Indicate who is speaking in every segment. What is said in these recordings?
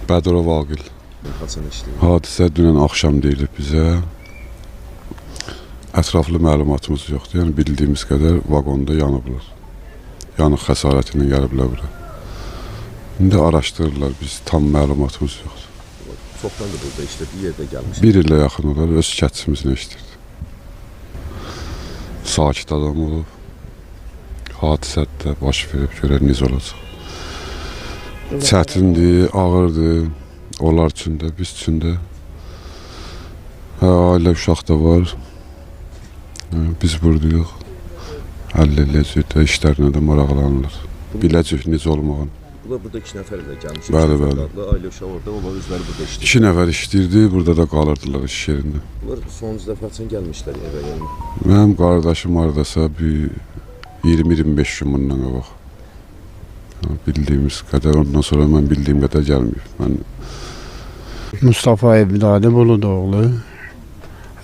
Speaker 1: Bədirov Aqil.
Speaker 2: Haçan işləyir?
Speaker 1: Hadisə dünən axşam deyilib bizə. Ətraflı məlumatımız yoxdur. Yəni bildiyimiz qədər vaqonda yanıblar. Yanıq xəsarəti ilə gəliblər bura. İndi araşdırırlar, biz tam məlumatımız yoxdur.
Speaker 2: Çoxdan da burada işləyir, bir yerdə gəlmiş.
Speaker 1: Bir ilə yaxın olar, öz şikayətimizlə işləyirdi. Sakit adam olub. Hadisədə baş verib, görər necə olacaq. Çətindir, ağırdır. Onlar üçün də, biz üçün də. Ailə uşaq da var. Biz buradayıq. Həll eləyəcək də, işlərinə də maraqlanırlar. Biləcək necə olmağını.
Speaker 2: Bunlar burada 2 nəfər ilə gəlmiş.
Speaker 1: Bəli, bəli.
Speaker 2: Ailə uşaq orada, onlar özləri burada işləyir.
Speaker 1: 2 nəfər işləyirdi, burada da qalırdılar iş yerində.
Speaker 2: Bunlar sonuncu dəfə üçün gəlmişlər evə, yəni.
Speaker 1: Mənim qardaşım haradasa bir 20-25 gün bundan qabaq. Bildiyimiz qədər, ondan sonra mən bildiyim qədər gəlməyib.
Speaker 3: Mustafa Evladı Buludoğlu,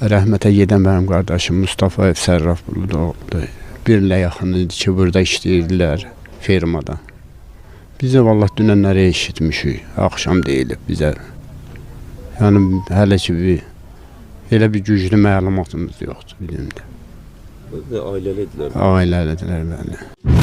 Speaker 3: rəhmətə gedən mənim qardaşım Mustafa Ev Sərraf Buludoğlu'dur. Bir ilə yaxın idi ki, burada işləyirdilər firmada. Bizə vallah dünənləri eşitmişik, axşam deyilib bizə. Yəni, hələ ki, elə bir güclü məlumatımız yoxdur bizim də.
Speaker 2: Ailəlidirlər.
Speaker 3: Ailəlidirlər, bəli.